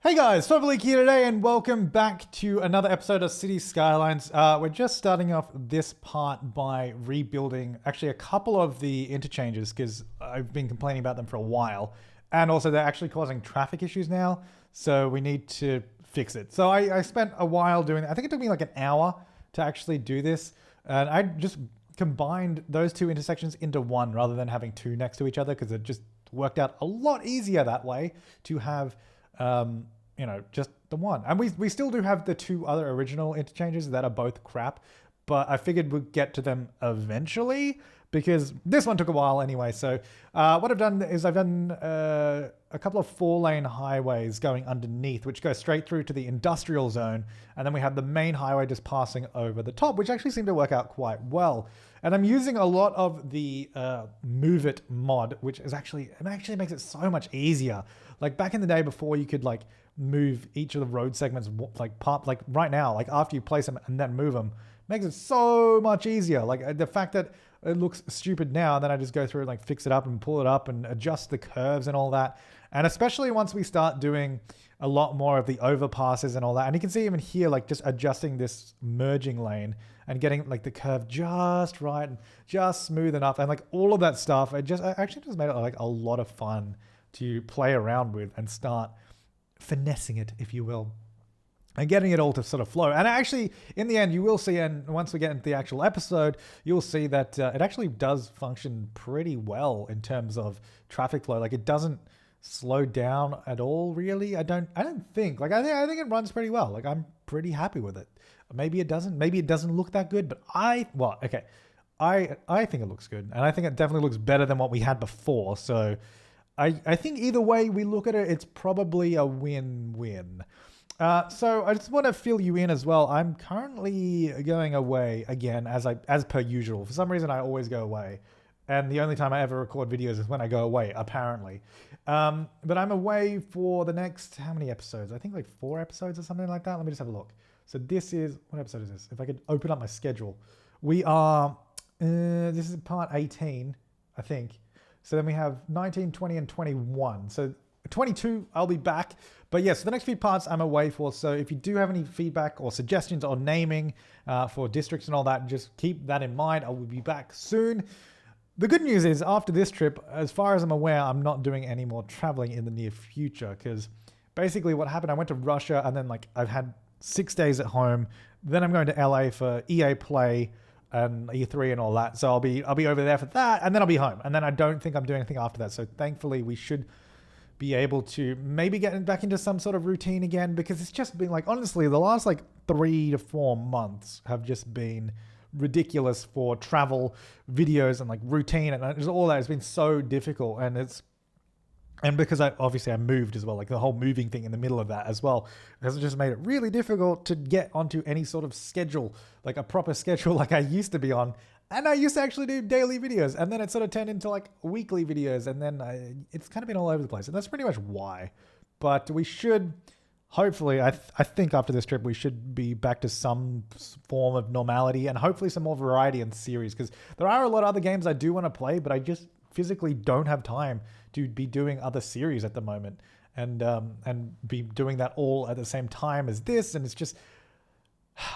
Hey guys, Flabaliki here today and welcome back to another episode of City Skylines. We're just starting off this part by rebuilding actually a couple of the interchanges because I've been complaining about them for a while. And also they're actually causing traffic issues now, so we need to fix it. So I spent a while doing it. I think it took me like an hour to actually do this. And I just combined those two intersections into one rather than having two next to each other because it just worked out a lot easier that way to have just the one. And we still do have the two other original interchanges that are both crap, but I figured we'd get to them eventually because this one took a while anyway. So what I've done is I've done a couple of 4-lane highways going underneath, which go straight through to the industrial zone. And then we have the main highway just passing over the top, which actually seemed to work out quite well. And I'm using a lot of the Move It mod, which is actually makes it so much easier. Like back in the day before you could like move each of the road segments like right now, like after you place them and then move them, makes it so much easier. Like the fact that it looks stupid now, and then I just go through and like fix it up and pull it up and adjust the curves and all that. And especially once we start doing a lot more of the overpasses and all that. And you can see even here, like just adjusting this merging lane and getting like the curve just right and just smooth enough. And like all of that stuff, it actually just made it like a lot of fun to play around with and start finessing it, if you will, and getting it all to sort of flow. And actually, in the end, you will see, and once we get into the actual episode, you'll see that it actually does function pretty well in terms of traffic flow. Like it doesn't slow down at all, really. I don't think. Like I think it runs pretty well. Like I'm pretty happy with it. Maybe it doesn't look that good, but I think it looks good, and I think it definitely looks better than what we had before. So I think either way we look at it, it's probably a win-win. So I just want to fill you in as well. I'm currently going away again, as per usual. For some reason, I always go away, and the only time I ever record videos is when I go away, apparently. But I'm away for the next how many episodes? I think like 4 episodes or something like that. Let me just have a look. So this is what episode is this? If I could open up my schedule, we are. This is part 18, I think. So then we have 19, 20, and 21. So 22, I'll be back. But yes, the next few parts I'm away for. So if you do have any feedback or suggestions or naming for districts and all that, just keep that in mind. I will be back soon. The good news is after this trip, as far as I'm aware, I'm not doing any more traveling in the near future because basically what happened, I went to Russia and then like I've had 6 days at home. Then I'm going to LA for EA Play and E3 and all that. So I'll be over there for that, and then I'll be home. And then I don't think I'm doing anything after that. So thankfully we should be able to maybe get back into some sort of routine again, because it's just been like, honestly, the last like 3 to 4 months have just been ridiculous for travel, videos, and like routine, and all that has been so difficult. And because I moved as well, like the whole moving thing in the middle of that as well, has just made it really difficult to get onto any sort of schedule, like a proper schedule like I used to be on. And I used to actually do daily videos, and then it sort of turned into like weekly videos, and then it's kind of been all over the place. And that's pretty much why. But we should, hopefully, I think after this trip, we should be back to some form of normality and hopefully some more variety in series, because there are a lot of other games I do want to play, but I just physically don't have time to be doing other series at the moment and be doing that all at the same time as this. And it's just,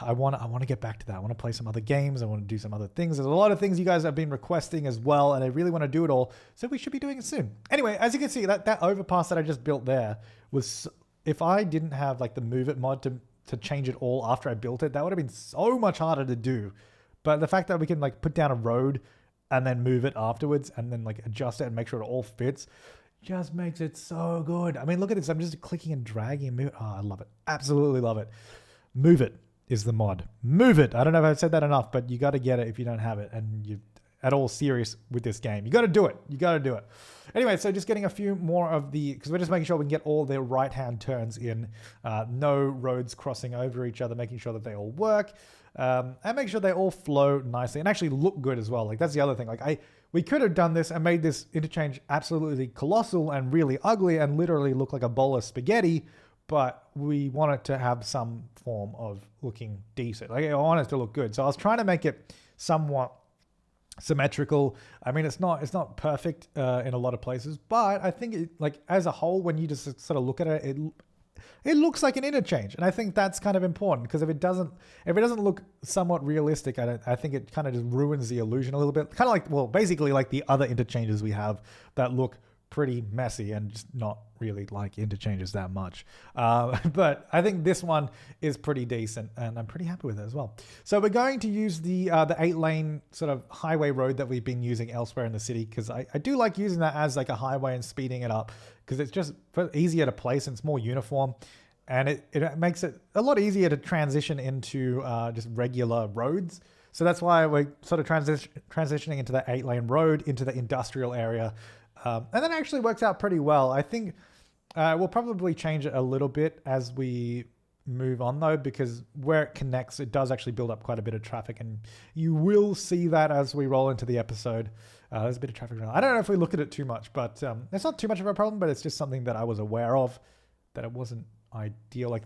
I want to get back to that. I want to play some other games. I want to do some other things. There's a lot of things you guys have been requesting as well, and I really want to do it all. So we should be doing it soon. Anyway, as you can see, that overpass that I just built there was, if I didn't have like the Move It mod to change it all after I built it, that would have been so much harder to do. But the fact that we can like put down a road and then move it afterwards and then like adjust it and make sure it all fits just makes it so good. I mean, look at this. I'm just clicking and dragging and move it. Oh, I love it. Absolutely love it. Move It is the mod. Move It. I don't know if I've said that enough, but you got to get it if you don't have it and you're at all serious with this game. You got to do it. You got to do it. Anyway, so just getting a few more of because we're just making sure we can get all the right-hand turns in, no roads crossing over each other, making sure that they all work. And make sure they all flow nicely and actually look good as well. Like that's the other thing. Like we could have done this and made this interchange absolutely colossal and really ugly and literally look like a bowl of spaghetti, but we want it to have some form of looking decent. Like I want it to look good. So I was trying to make it somewhat symmetrical. I mean, it's not perfect in a lot of places, but I think it, like as a whole, when you just sort of look at it, it looks like an interchange, and I think that's kind of important because if it doesn't look somewhat realistic, I think it kind of just ruins the illusion a little bit. Kind of like, well, basically like the other interchanges we have that look pretty messy and just not really like interchanges that much. But I think this one is pretty decent, and I'm pretty happy with it as well. So we're going to use the 8-lane sort of highway road that we've been using elsewhere in the city, because I do like using that as like a highway and speeding it up, because it's just easier to place and it's more uniform. And it makes it a lot easier to transition into just regular roads. So that's why we're sort of transitioning into that 8-lane road into the industrial area. And that actually works out pretty well. I think we'll probably change it a little bit as we move on, though, because where it connects, it does actually build up quite a bit of traffic. And you will see that as we roll into the episode. There's a bit of traffic around. I don't know if we look at it too much, but it's not too much of a problem, but it's just something that I was aware of, that it wasn't ideal. Like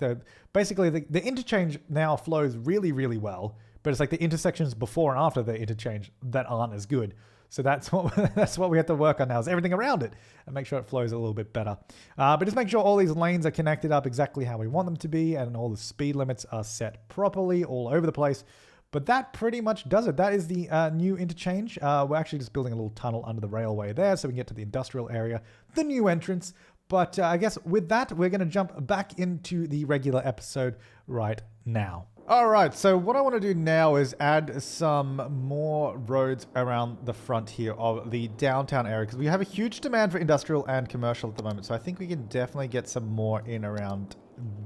basically the interchange now flows really, really well, but it's like the intersections before and after the interchange that aren't as good. So that's what we have to work on now, is everything around it and make sure it flows a little bit better. But just make sure all these lanes are connected up exactly how we want them to be, and all the speed limits are set properly all over the place. But that pretty much does it. That is the new interchange. We're actually just building a little tunnel under the railway there so we can get to the industrial area, the new entrance. But I guess with that, we're going to jump back into the regular episode right now. All right, so what I want to do now is add some more roads around the front here of the downtown area, because we have a huge demand for industrial and commercial at the moment. So I think we can definitely get some more in around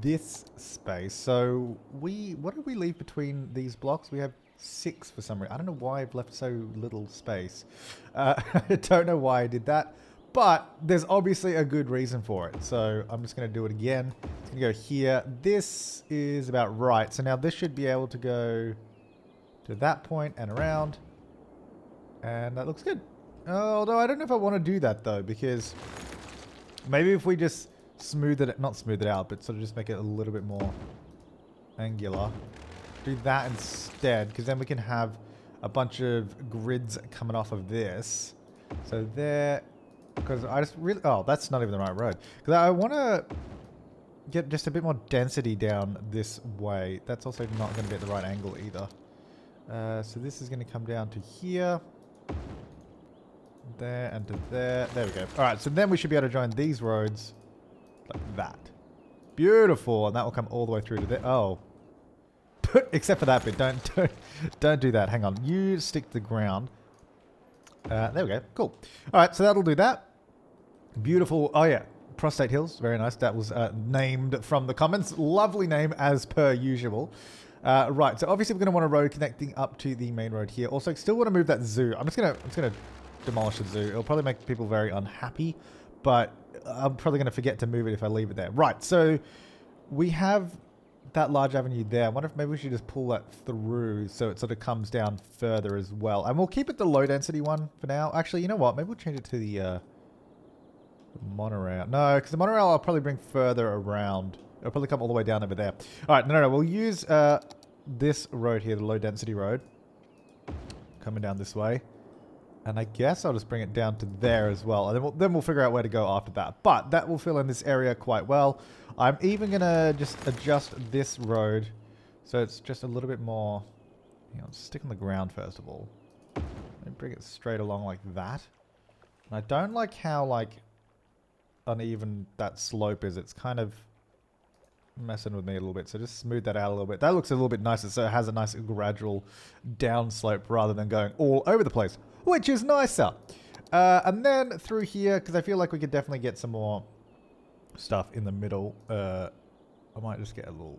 this space. So what did we leave between these blocks? We have 6 for some reason. I don't know why I've left so little space. I don't know why I did that. But there's obviously a good reason for it. So I'm just going to do it again. It's going to go here. This is about right. So now this should be able to go to that point and around. And that looks good. Although I don't know if I want to do that though, because maybe if we just not smooth it out, but sort of just make it a little bit more angular. Do that instead, because then we can have a bunch of grids coming off of this. So there... Because I just really... Oh, that's not even the right road. Because I want to get just a bit more density down this way. That's also not going to be at the right angle either. So this is going to come down to here. There and to there. There we go. Alright, so then we should be able to join these roads like that. Beautiful. And that will come all the way through to there. Oh. Except for that bit. Don't do that. Hang on. You stick to the ground. There we go. Cool. All right, so that'll do that. Beautiful. Oh, yeah. Prostate Hills. Very nice. That was named from the comments. Lovely name as per usual. Right, so obviously we're going to want a road connecting up to the main road here. Also, still want to move that zoo. I'm just going to demolish the zoo. It'll probably make people very unhappy, but I'm probably going to forget to move it if I leave it there. Right, so we have that large avenue there. I wonder if maybe we should just pull that through so it sort of comes down further as well. And we'll keep it the low density one for now. Actually, you know what? Maybe we'll change it to the monorail. No, because the monorail I'll probably bring further around. It'll probably come all the way down over there. All right, no. We'll use this road here, the low density road. Coming down this way. And I guess I'll just bring it down to there as well. And then we'll figure out where to go after that. But that will fill in this area quite well. I'm even going to just adjust this road so it's just a little bit more... You know, stick on the ground first of all. Let me bring it straight along like that. And I don't like how, like, uneven that slope is. It's kind of messing with me a little bit. So just smooth that out a little bit. That looks a little bit nicer. So it has a nice gradual down slope rather than going all over the place, which is nicer. And then through here, because I feel like we could definitely get some more stuff in the middle. I might just get a little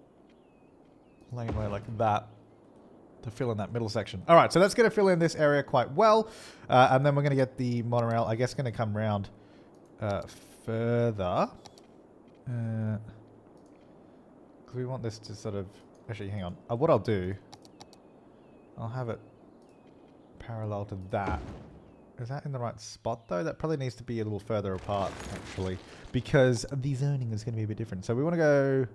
laneway like that to fill in that middle section. All right, so that's going to fill in this area quite well. And then we're going to get the monorail, I guess, going to come round further. Because we want this to sort of... Actually, hang on. What I'll do, I'll have it parallel to that. Is that in the right spot, though? That probably needs to be a little further apart, actually, because the zoning is going to be a bit different. So we want to go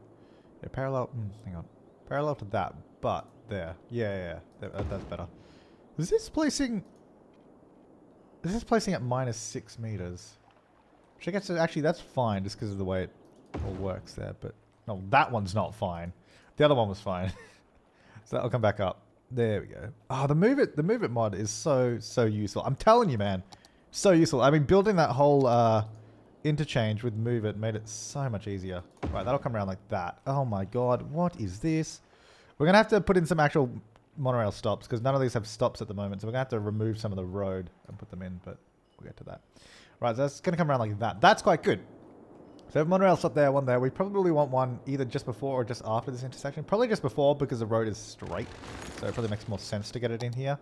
parallel... hang on. Parallel to that, but there. Yeah. That's better. Is this placing... Is this placing at -6 meters? Which I guess, actually, that's fine, just because of the way it all works there, but No, that one's not fine. The other one was fine. So that'll come back up. There we go. Oh, the move it mod is so useful. I'm telling you, man. So useful. I mean, building that whole interchange with move it made it so much easier. Right, that'll come around like that. Oh my god, what is this? We're going to have to put in some actual monorail stops because none of these have stops at the moment. So we're going to have to remove some of the road and put them in, but we'll get to that. Right, so that's going to come around like that. That's quite good. So if monorail stop there, one there. We probably want one either just before or just after this intersection. Probably just before because the road is straight. So it probably makes more sense to get it in here.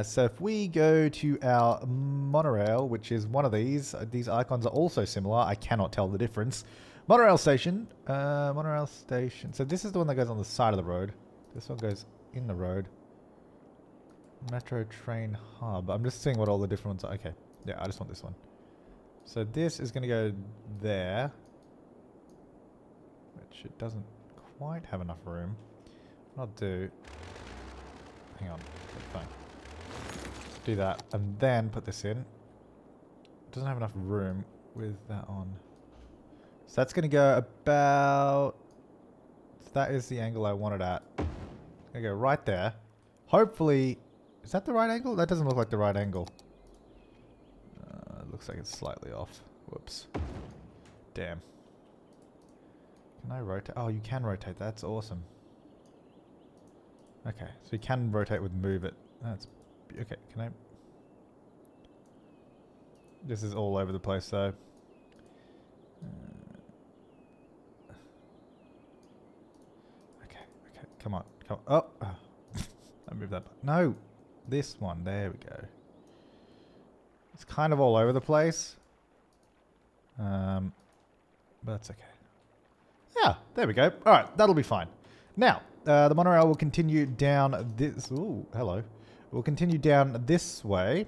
So if we go to our monorail, which is one of these icons are also similar. I cannot tell the difference. Monorail station. Monorail station. So this is the one that goes on the side of the road. This one goes in the road. Metro train hub. I'm just seeing what all the different ones are. Okay. Yeah, I just want this one. So this is going to go there, which it doesn't quite have enough room. What I'll do, hang on, fine. Do that, and then put this in. It doesn't have enough room with that on. So that's going to go about, so that is the angle I want it at. It's going to go right there. Hopefully, is that the right angle? That doesn't look like the right angle. Looks like it's slightly off. Whoops. Damn. Can I rotate? Oh, you can rotate. That's awesome. Okay, so you can rotate with move it. That's okay. Can I? This is all over the place, though. Okay. Come on. Oh, I moved that. No, this one. There we go. It's kind of all over the place. But that's okay. Yeah, there we go. All right, that'll be fine. Now, the monorail will continue down this... Ooh, hello. We'll continue down this way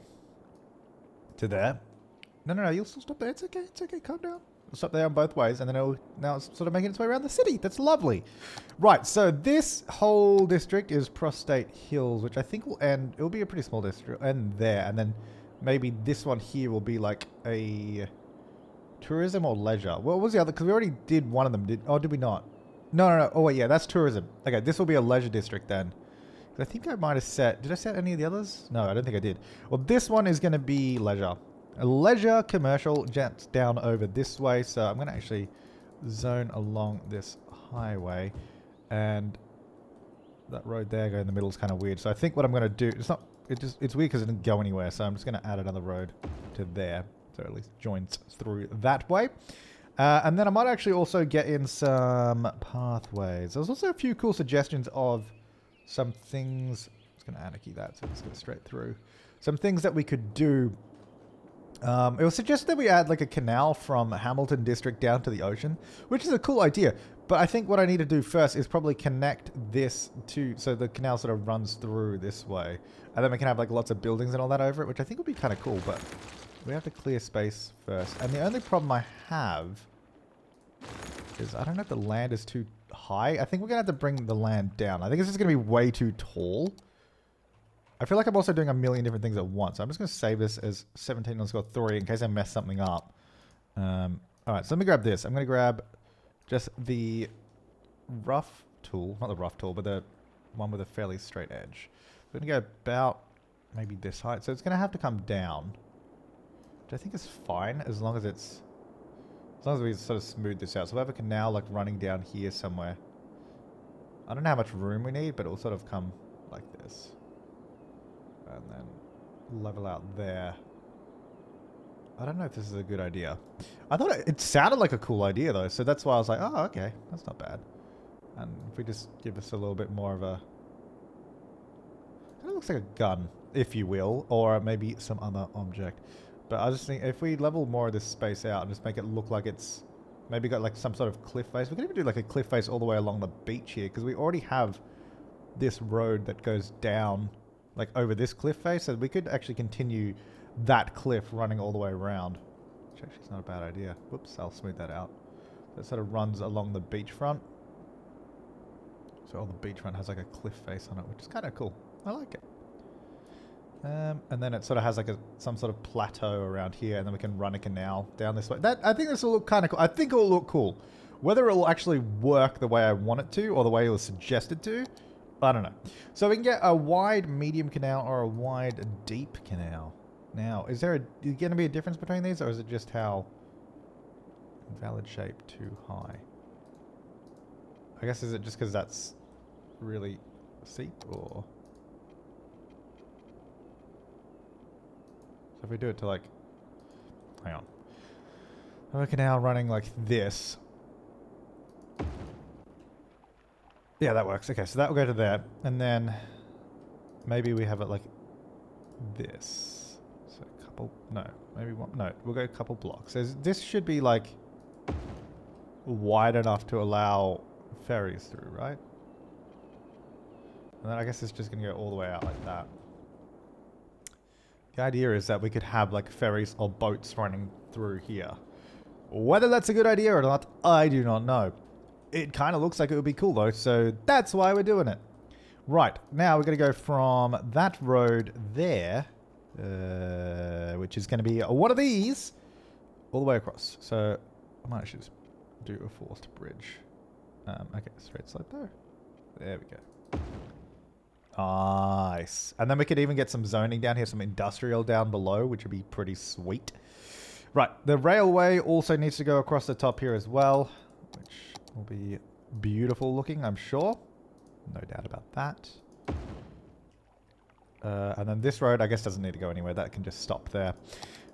to there. No, you'll still stop there. It's okay, calm down. It'll stop there on both ways, and then now it's sort of making its way around the city. That's lovely. Right, so this whole district is Prostate Hills, which I think will end... It'll be a pretty small district, end there, and then... Maybe this one here will be like a tourism or leisure. What was the other? Because we already did one of them. Did we not? No. Oh, wait, yeah, that's tourism. Okay, this will be a leisure district then. I think I might have set... Did I set any of the others? No, I don't think I did. Well, this one is going to be leisure. A leisure commercial jets down over this way. So I'm going to actually zone along this highway. And that road there going in the middle is kind of weird. So I think what I'm going to do... It's weird because it didn't go anywhere, so I'm just going to add another road to there. So at least joins through that way. And then I might actually also get in some pathways. There's also a few cool suggestions of some things. I'm just going to anarchy that, so let's go straight through. Some things that we could do. It was suggested that we add like a canal from Hamilton District down to the ocean, which is a cool idea. But I think what I need to do first is probably connect this to, so the canal sort of runs through this way. And then we can have like lots of buildings and all that over it, which I think would be kind of cool, but we have to clear space first. And the only problem I have is I don't know if the land is too high. I think we're going to have to bring the land down. I think it's just going to be way too tall. I feel like I'm also doing a million different things at once. I'm just going to save this as 17_3 in case I mess something up. Alright, so let me grab this. I'm going to grab just the rough tool. Not the rough tool, but the one with a fairly straight edge. We're going to go about maybe this height. So it's going to have to come down. Which I think is fine as long as it's... As long as we sort of smooth this out. So we have a canal like running down here somewhere. I don't know how much room we need, but it will sort of come like this. And then level out there. I don't know if this is a good idea. I thought it sounded like a cool idea though, so that's why I was like, oh, okay, that's not bad. And if we just give us a little bit more of a... It looks like a gun, if you will, or maybe some other object. But I just think if we level more of this space out and just make it look like it's maybe got like some sort of cliff face. We can even do like a cliff face all the way along the beach here, because we already have this road that goes down like over this cliff face, so we could actually continue that cliff running all the way around, which actually is not a bad idea. Whoops, I'll smooth that out. That sort of runs along the beachfront. So all the beachfront has like a cliff face on it, which is kind of cool. I like it. And then it sort of has like some sort of plateau around here, and then we can run a canal down this way. I think this will look kind of cool. I think it will look cool. Whether it'll actually work the way I want it to or the way it was suggested to, I don't know. So we can get a wide medium canal or a wide deep canal. Now, is there going to be a difference between these, or is it just how valid shape too high? I guess is it just because that's really steep, or so if we do it to like, hang on, have a canal running like this. Yeah, that works. Okay, so that will go to there, and then maybe we have it like this. So a couple, no, maybe one, no, we'll go a couple blocks. So this should be like wide enough to allow ferries through, right? And then I guess it's just going to go all the way out like that. The idea is that we could have like ferries or boats running through here. Whether that's a good idea or not, I do not know. It kind of looks like it would be cool though, so that's why we're doing it. Right, now we're going to go from that road there, which is going to be one of these, all the way across. So I might actually just do a forced bridge. Okay, straight slope there. There we go. Nice. And then we could even get some zoning down here, some industrial down below, which would be pretty sweet. Right, the railway also needs to go across the top here as well, which will be beautiful looking, I'm sure. No doubt about that. And then this road, I guess, doesn't need to go anywhere. That can just stop there.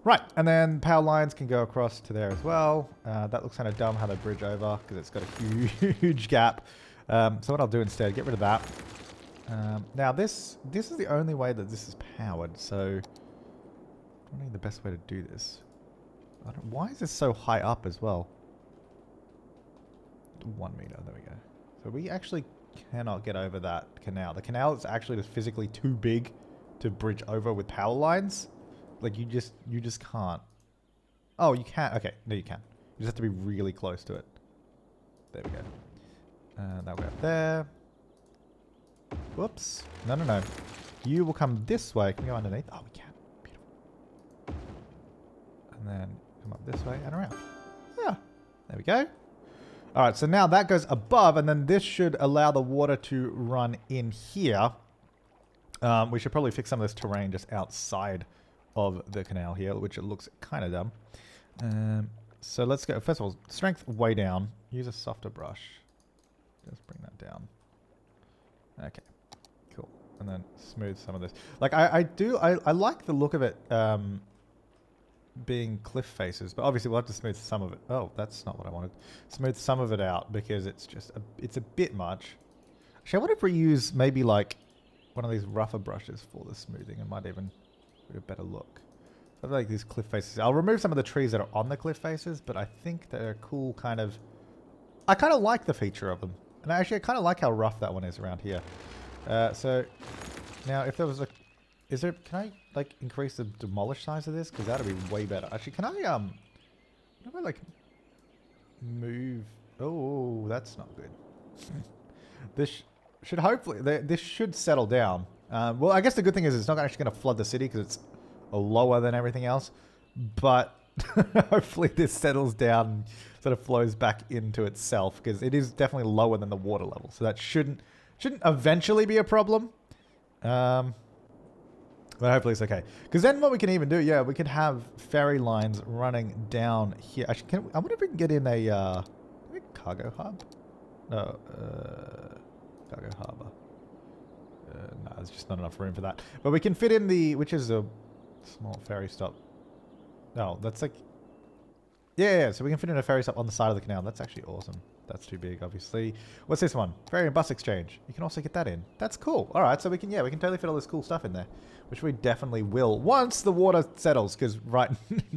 Right, and then power lines can go across to there as well. That looks kind of dumb how they bridge over because it's got a huge gap. So what I'll do instead, get rid of that. Now this is the only way that this is powered, so I don't know the best way to do this. Why is this so high up as well? 1 meter, there we go. So we actually cannot get over that canal. The canal is actually just physically too big to bridge over with power lines. Like you just can't. Oh, you can. Okay, no, you can. You just have to be really close to it. There we go. That'll go up there. Whoops. No, no, no. You will come this way. Can we go underneath? Oh, we can. Beautiful. And then come up this way and around. Yeah. There we go. All right, so now that goes above, and then this should allow the water to run in here. We should probably fix some of this terrain just outside of the canal here, which it looks kind of dumb. So let's go. First of all, strength way down. Use a softer brush. Just bring that down. Okay, cool. And then smooth some of this. Like I like the look of it being cliff faces, but obviously we'll have to smooth some of it. Oh, that's not what I wanted. Smooth some of it out because it's just it's a bit much. Actually, I wonder if we use maybe like one of these rougher brushes for the smoothing. It might even be a better look. I like these cliff faces. I'll remove some of the trees that are on the cliff faces, but I think they're a cool kind of. I kind of like the feature of them, and actually I kind of like how rough that one is around here. So now if there was a, can I like increase the demolish size of this? Because that'd be way better. Actually, can I like move? Oh, that's not good. This should hopefully this should settle down. Well, I guess the good thing is it's not actually going to flood the city because it's lower than everything else. But hopefully this settles down and sort of flows back into itself because it is definitely lower than the water level. So that shouldn't eventually be a problem. But hopefully it's okay. Because then what we can even do, yeah, we could have ferry lines running down here. Actually, I wonder if we can get in a cargo hub? No, cargo harbour. No, there's just not enough room for that. But we can fit in which is a small ferry stop. No, that's like, yeah, so we can fit in a ferry stop on the side of the canal. That's actually awesome. That's too big, obviously. What's this one? Ferry and bus exchange. You can also get that in. That's cool. All right, so we can totally fit all this cool stuff in there, which we definitely will once the water settles, because right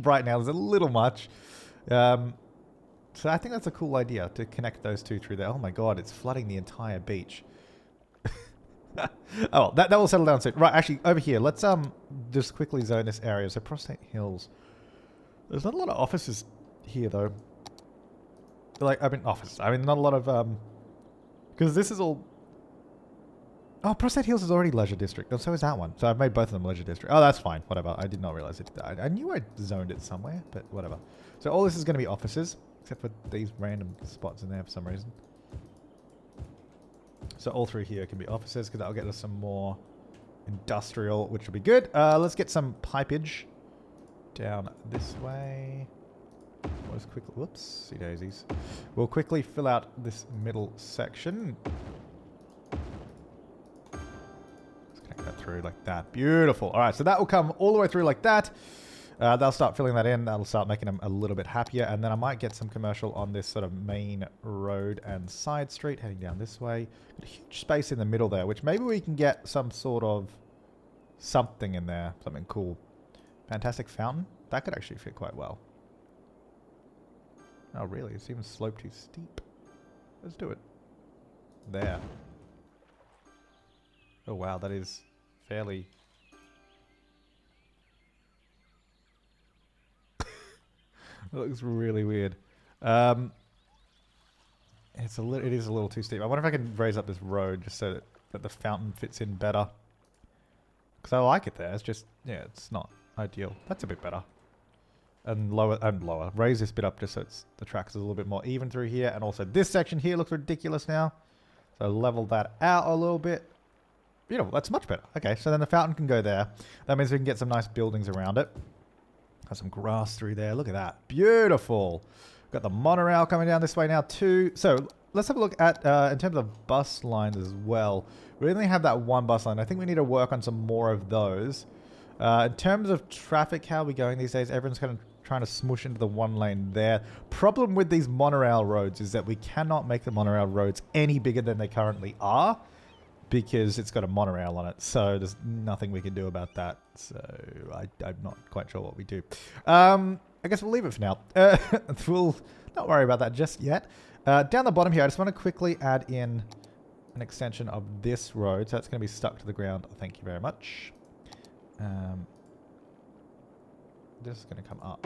now there's a little much. So I think that's a cool idea to connect those two through there. Oh my god, it's flooding the entire beach. Oh, that will settle down soon. Right, actually, over here, let's just quickly zone this area. So Prostate Hills. There's not a lot of offices here, though. Like, offices. Not a lot of, because this is all... Oh, Prostate Hills is already Leisure District. Oh, so is that one. So I've made both of them Leisure District. Oh, that's fine. Whatever. I did not realize it. I knew I zoned it somewhere, but whatever. So all this is going to be offices. Except for these random spots in there for some reason. So all through here can be offices, because that'll get us some more industrial, which will be good. Let's get some pipage down this way. We'll just quickly, whoopsie daisies. We'll quickly fill out this middle section. Let's connect that through like that. Beautiful. All right, so that will come all the way through like that. They'll start filling that in. That'll start making them a little bit happier. And then I might get some commercial on this sort of main road and side street heading down this way. Got a huge space in the middle there, which maybe we can get some sort of something in there. Something cool. Fantastic fountain. That could actually fit quite well. Oh, really? It's even sloped too steep. Let's do it. There. Oh, wow. That is fairly... That looks really weird. It is a little too steep. I wonder if I can raise up this road just so that the fountain fits in better. Because I like it there. It's just, yeah, it's not ideal. That's a bit better. And lower. Raise this bit up just so the track is a little bit more even through here. And also this section here looks ridiculous now. So level that out a little bit. Beautiful. That's much better. Okay, so then the fountain can go there. That means we can get some nice buildings around it. Got some grass through there. Look at that. Beautiful. Got the monorail coming down this way now too. So let's have a look at, in terms of bus lines as well. We only have that one bus line. I think we need to work on some more of those. In terms of traffic, how are we going these days? Everyone's kind of trying to smush into the one lane there. Problem with these monorail roads is that we cannot make the monorail roads any bigger than they currently are, because it's got a monorail on it. So there's nothing we can do about that. So I'm not quite sure what we do. I guess we'll leave it for now. We'll not worry about that just yet. Down the bottom here, I just want to quickly add in an extension of this road. So that's going to be stuck to the ground. Thank you very much. This is going to come up.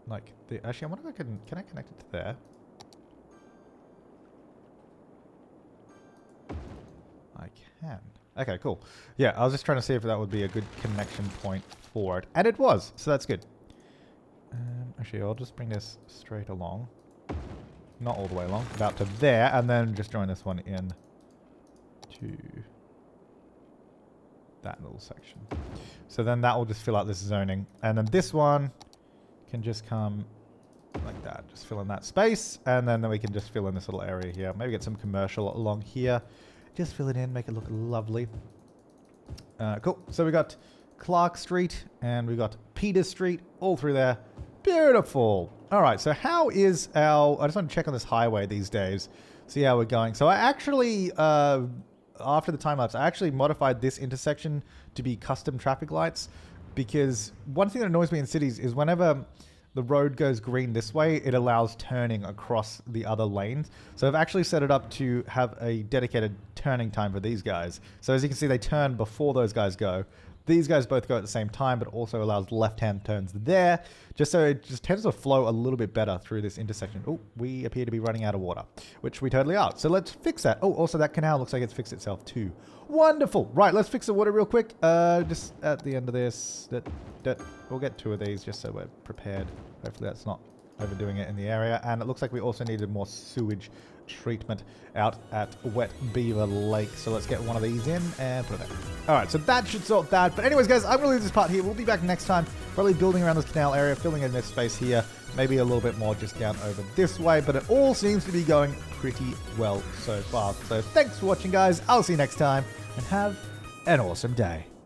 Like, actually, I wonder if can I connect it to there? I can. Okay, cool. Yeah, I was just trying to see if that would be a good connection point for it. And it was, so that's good. Actually, I'll just bring this straight along. Not all the way along. About to there, and then just join this one in to that little section. So then that will just fill out this zoning. And then this one can just come like that. Just fill in that space. And then we can just fill in this little area here. Maybe get some commercial along here. Just fill it in, make it look lovely. Cool. So we got Clark Street and we got Peter Street all through there. Beautiful. All right. So how is I just want to check on this highway these days. See how we're going. So I actually, after the time lapse, I actually modified this intersection to be custom traffic lights, because one thing that annoys me in cities is whenever the road goes green this way, it allows turning across the other lanes. So I've actually set it up to have a dedicated turning time for these guys. So as you can see, they turn before those guys go. These guys both go at the same time, but also allows left-hand turns there, just so it just tends to flow a little bit better through this intersection. Oh, we appear to be running out of water, which we totally are. So let's fix that. Oh, also that canal looks like it's fixed itself too. Wonderful. Right, let's fix the water real quick. Just at the end of this, we'll get 2 of these just so we're prepared. Hopefully that's not overdoing it in the area. And it looks like we also needed more sewage treatment out at Wet Beaver Lake. So let's get one of these in and put it there. All right, so that should sort that. But anyways, guys, I'm going to leave this part here. We'll be back next time, probably building around this canal area, filling in this space here, maybe a little bit more just down over this way. But it all seems to be going pretty well so far. So thanks for watching, guys. I'll see you next time and have an awesome day.